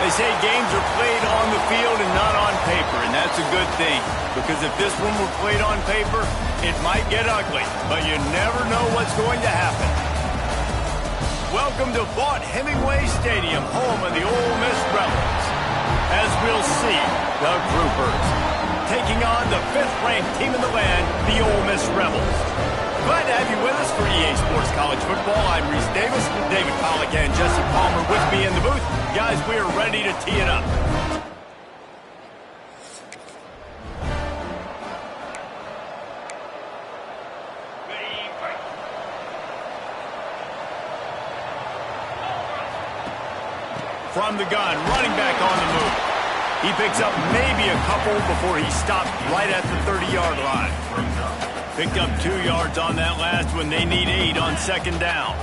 They say games are played on the field and not on paper, and that's a good thing. Because if this one were played on paper, it might get ugly, but you never know what's going to happen. Welcome to Vaught-Hemingway Stadium, home of the Ole Miss Rebels. As we'll see, the Groupers taking on the 5th-ranked team in the land, the Ole Miss Rebels. Glad to have you with us for EA Sports College Football. I'm Reese Davis, David Pollack, and Jesse Palmer with me in the booth. Guys, we are ready to tee it up. From the gun, running back on the move. He picks up maybe a couple before he stopped right at the 30-yard line. Picked up 2 yards on that last one. They need 8 on 2nd down.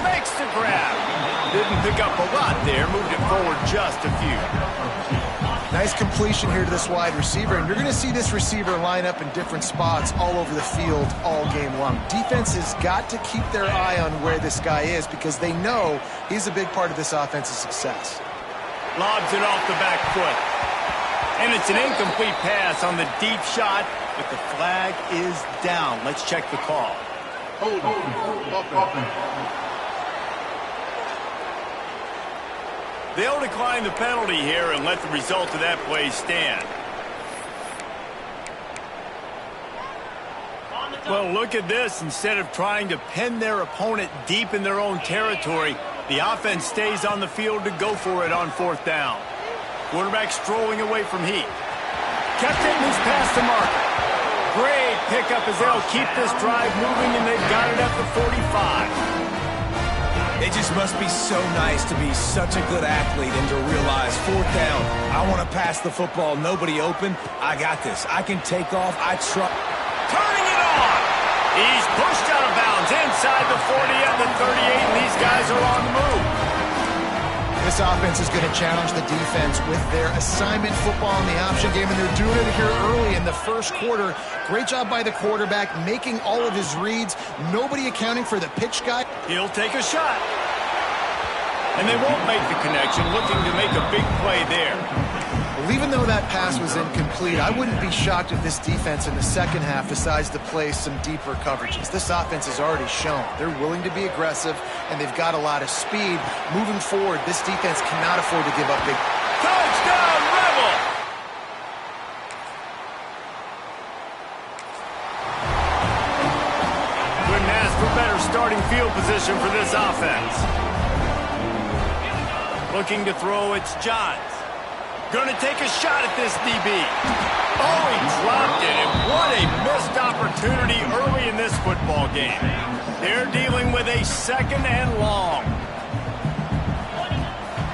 Makes the grab. Didn't pick up a lot there. Moved it forward just a few. Nice completion here to this wide receiver, and you're going to see this receiver line up in different spots all over the field all game long. Defense has got to keep their eye on where this guy is because they know he's a big part of this offense's success. Lobs it off the back foot. And it's an incomplete pass on the deep shot, but the flag is down. Let's check the call. They'll decline the penalty here and let the result of that play stand. Well, look at this. Instead of trying to pin their opponent deep in their own territory, the offense stays on the field to go for it on 4th down. Quarterback strolling away from heat. Kept it loose past the marker. Great pickup as they'll keep this drive moving, and they've got it at the 45. It just must be so nice to be such a good athlete and to realize 4th down, I want to pass the football, nobody open, I got this. I can take off, I trust. Turning it on! He's pushed out of bounds inside the 40 and the 38, and these guys are on the move. This offense is going to challenge the defense with their assignment football in the option game, and they're doing it here early in the first quarter. Great job by the quarterback, making all of his reads. Nobody accounting for the pitch guy. He'll take a shot. And they won't make the connection, looking to make a big play there. Well, even though that pass was incomplete, I wouldn't be shocked if this defense in the second half decides to play some deeper coverages. This offense has already shown they're willing to be aggressive, and they've got a lot of speed. Moving forward, this defense cannot afford to give up big. Touchdown, Rebel! Couldn't ask for better starting field position for this offense. Looking to throw, it's Johns. Gonna take a shot at this DB. Oh, he dropped it, and what a missed opportunity early in this football game. They're dealing with a 2nd and long.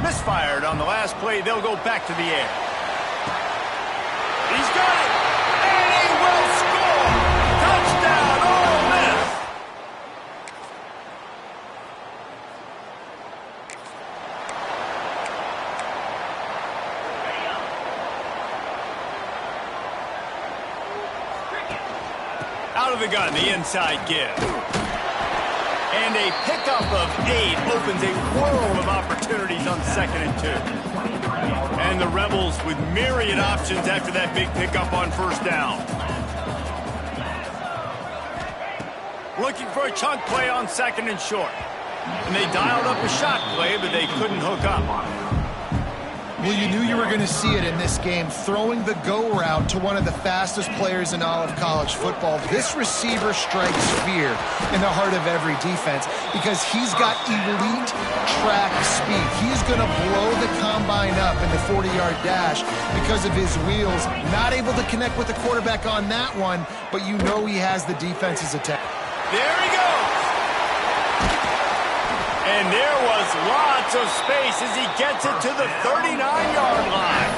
Misfired on the last play. They'll go back to the air. He's got it, and he will score. Touchdown, Ole Miss. Out of the gun, the inside give. And a pickup of 8 opens a world of opportunities on 2nd and 2. And the Rebels with myriad options after that big pickup on 1st down. Looking for a chunk play on 2nd and short. And they dialed up a shot play, but they couldn't hook up. Well, you knew you were going to see it in this game, throwing the go route to one of the fastest players in all of college football. This receiver strikes fear in the heart of every defense because he's got elite track speed. He's going to blow the combine up in the 40-yard dash because of his wheels. Not able to connect with the quarterback on that one, but you know he has the defense's attack. There he goes. And there was lots of space as he gets it to the 39-yard line.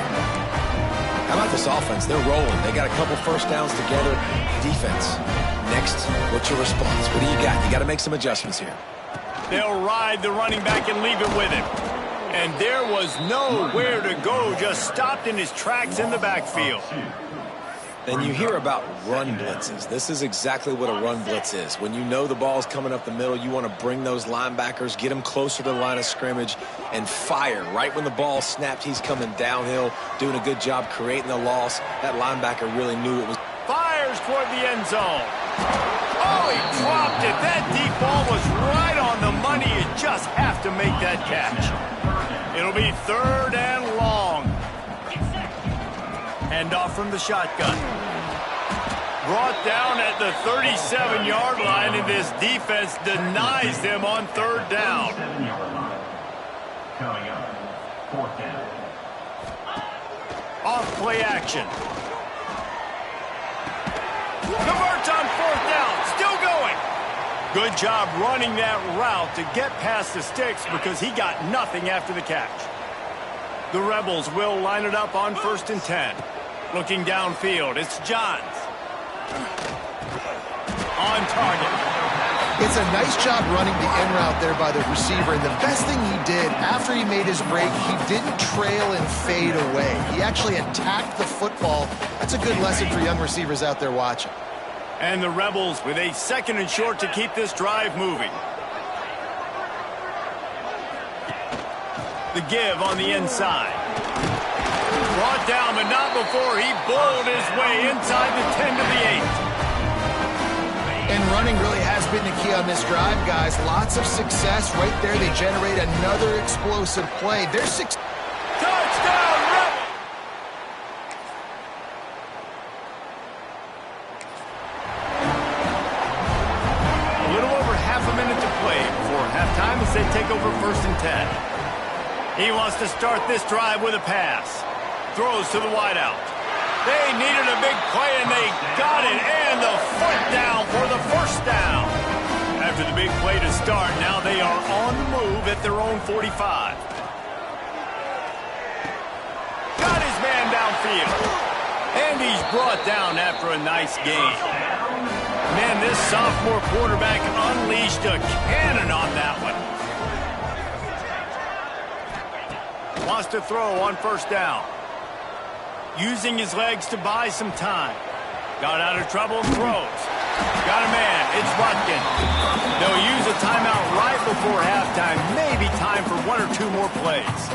How about this offense? They're rolling. They got a couple 1st downs together. Defense. Next, what's your response? What do you got? You got to make some adjustments here. They'll ride the running back and leave it with him. And there was nowhere to go, just stopped in his tracks in the backfield. And you hear about run blitzes. This is exactly what a run blitz is. When you know the ball's coming up the middle, you want to bring those linebackers, get them closer to the line of scrimmage, and fire. Right when the ball snapped, he's coming downhill, doing a good job creating the loss. That linebacker really knew it was. Fires toward the end zone. Oh, he dropped it. That deep ball was right on the money. You just have to make that catch. It'll be 3rd and long. Hand off from the shotgun. Brought down at the 37-yard line, and this defense denies them on 3rd down. Coming up, 4th down. Off play action. Converts on 4th down. Still going. Good job running that route to get past the sticks because he got nothing after the catch. The Rebels will line it up on 1st and 10. Looking downfield, it's Johns. On target. It's a nice job running the in route there by the receiver, and the best thing he did after he made his break, he didn't trail and fade away. He actually attacked the football. That's a good lesson for young receivers out there watching. And the Rebels with a 2nd and short to keep this drive moving. The give on the inside. Brought down, but not before he bowled his way inside the 10 to the 8. And running really has been the key on this drive, guys. Lots of success right there. They generate another explosive play. They're touchdown, Rebels! A little over half a minute to play before halftime as they take over 1st and 10. He wants to start this drive with a pass. Throws to the wideout. They needed a big play, and they got it. And the foot down for the 1st down. After the big play to start, now they are on the move at their own 45. Got his man downfield. And he's brought down after a nice gain. Man, this sophomore quarterback unleashed a cannon on that one. Wants to throw on 1st down. Using his legs to buy some time. Got out of trouble and throws. Got a man. It's Rutkin. They'll use a timeout right before halftime. Maybe time for 1 or 2 more plays.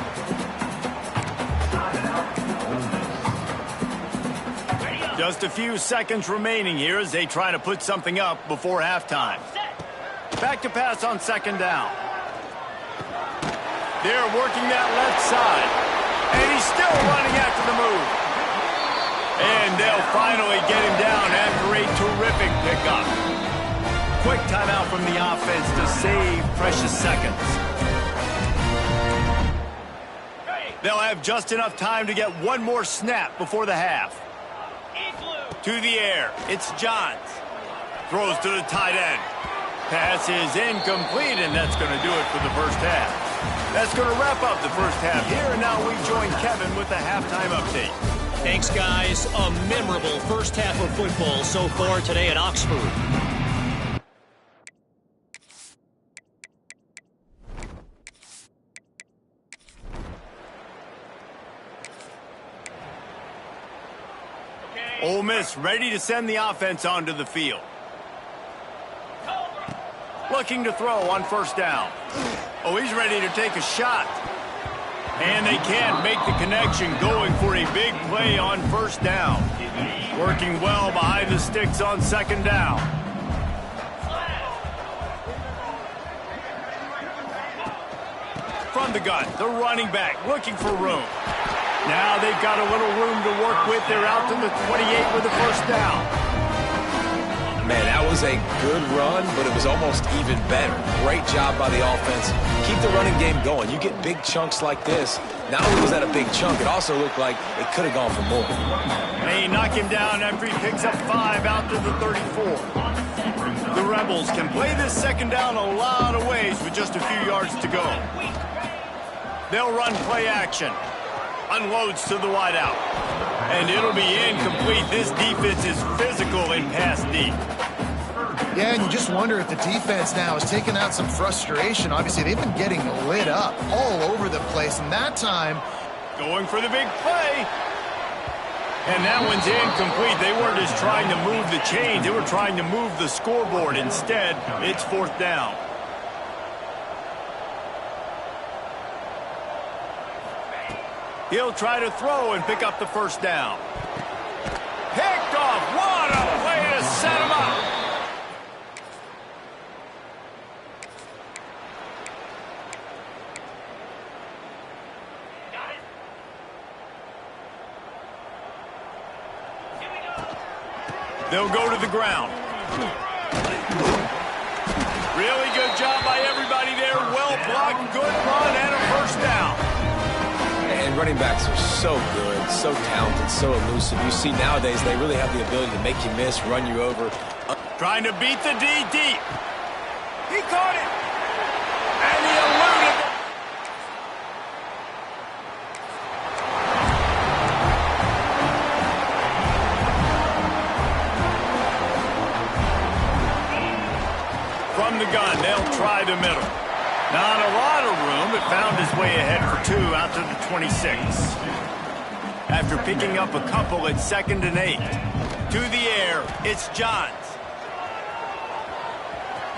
Just a few seconds remaining here as they try to put something up before halftime. Back to pass on 2nd down. They're working that left side. And he's still running after the move. And they'll finally get him down after a terrific pickup. Quick timeout from the offense to save precious seconds. They'll have just enough time to get 1 more snap before the half. To the air, it's Johns. Throws to the tight end. Pass is incomplete, and that's going to do it for the 1st half. That's going to wrap up the 1st half here, and now we join Kevin with the halftime update. Thanks, guys. A memorable 1st half of football so far today at Oxford. Ole Miss ready to send the offense onto the field. Looking to throw on 1st down. Oh, he's ready to take a shot. And they can't make the connection, going for a big play on 1st down. Working well behind the sticks on 2nd down. From the gun, the running back looking for room. Now they've got a little room to work with. They're out to the 28 with the 1st down. Man, that was a good run, but it was almost even better. Great job by the offense. Keep the running game going. You get big chunks like this. Not only was that a big chunk, it also looked like it could have gone for more. They knock him down after he picks up 5 out to the 34. The Rebels can play this 2nd down a lot of ways with just a few yards to go. They'll run play action. Unloads to the wideout. And it'll be incomplete. This defense is physical in pass deep. Yeah, and you just wonder if the defense now is taking out some frustration. Obviously, they've been getting lit up all over the place. And that time, going for the big play. And that one's incomplete. They weren't just trying to move the chains. They were trying to move the scoreboard. Instead, it's 4th down. He'll try to throw and pick up the 1st down. Picked off. What a play to set him up. They'll go to the ground. Really good job by everybody there. Well blocked, good run, and a 1st down. And running backs are so good, so talented, so elusive. You see nowadays they really have the ability to make you miss, run you over. Trying to beat the D deep. He caught it. And he eluded it. From the gun, they'll try the middle. Not a lot of room, but found his way ahead for 2 out to the 26. After picking up a couple at 2nd and 8. To the air, it's Johns.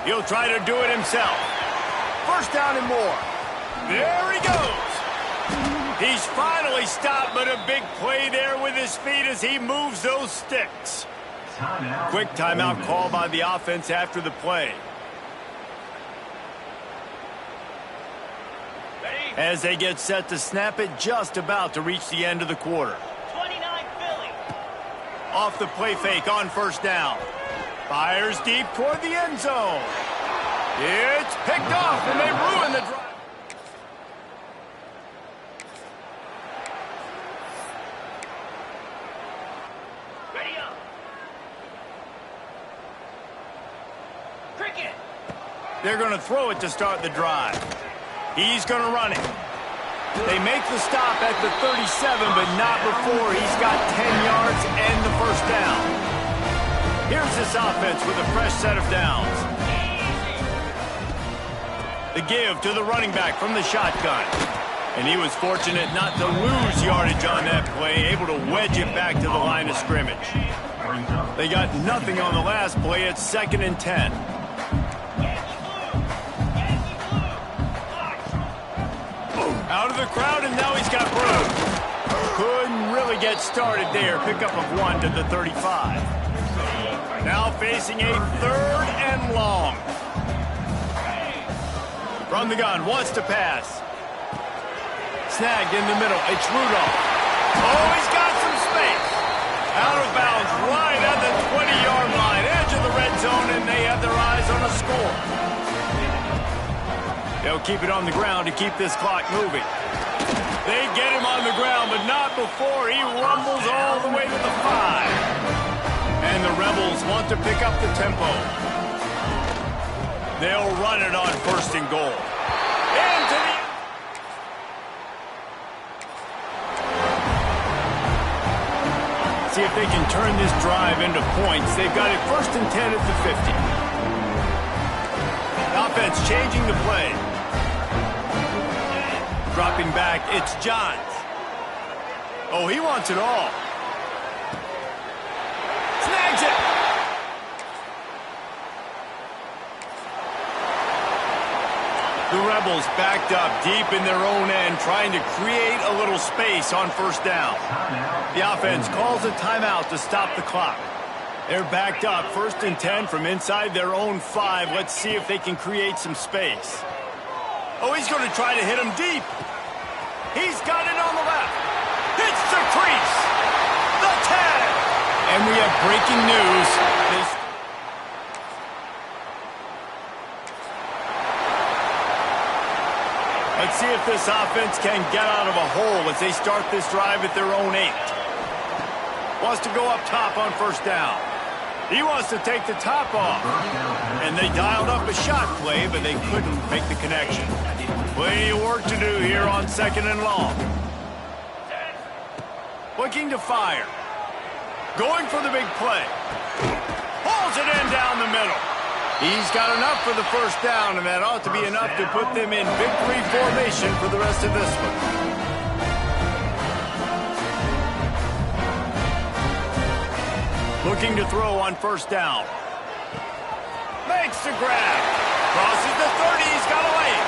He'll try to do it himself. 1st down and more. There he goes. He's finally stopped, but a big play there with his feet as he moves those sticks. Quick timeout call by the offense after the play. As they get set to snap it, just about to reach the end of the quarter. 29 Philly. Off the play fake on 1st down. Fires deep toward the end zone. It's picked off, and they ruin the drive. Ready up. Cricket. They're going to throw it to start the drive. He's going to run it. They make the stop at the 37, but not before he's got 10 yards and the 1st down. Here's this offense with a fresh set of downs. The give to the running back from the shotgun. And he was fortunate not to lose yardage on that play, able to wedge it back to the line of scrimmage. They got nothing on the last play. It's 2nd and 10. Out of the crowd, and now he's got room. Couldn't really get started there. Pickup of 1 to the 35. Now facing a 3rd and long. From the gun, wants to pass. Snagged in the middle. It's Rudolph. Oh, he's got some space. Out of bounds, right at the 20-yard line. Edge of the red zone, and they have their eyes on a score. They'll keep it on the ground to keep this clock moving. They get him on the ground, but not before he rumbles all the way to the 5. And the Rebels want to pick up the tempo. They'll run it on 1st and goal. Into the... See if they can turn this drive into points. They've got it 1st and 10 at the 50. Offense changing the play. Dropping back, it's Johns. Oh, he wants it all. Snags it. The Rebels backed up deep in their own end, trying to create a little space on 1st down. The offense calls a timeout to stop the clock. They're backed up 1st and 10 from inside their own 5. Let's see if they can create some space. Oh, he's going to try to hit him deep. He's got it on the left. Hits the crease. The tag. And we have breaking news. Let's see if this offense can get out of a hole as they start this drive at their own 8. Wants to go up top on 1st down. He wants to take the top off. And they dialed up a shot play, but they couldn't make the connection. Plenty of work to do here on 2nd and long. Looking to fire. Going for the big play. Pulls it in down the middle. He's got enough for the 1st down, and that ought to be enough to put them in victory formation for the rest of this one. Looking to throw on first down. Makes the grab. Crosses the 30. He's got a lane.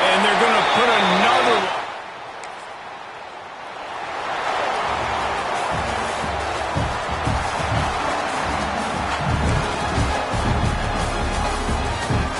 And they're going to put a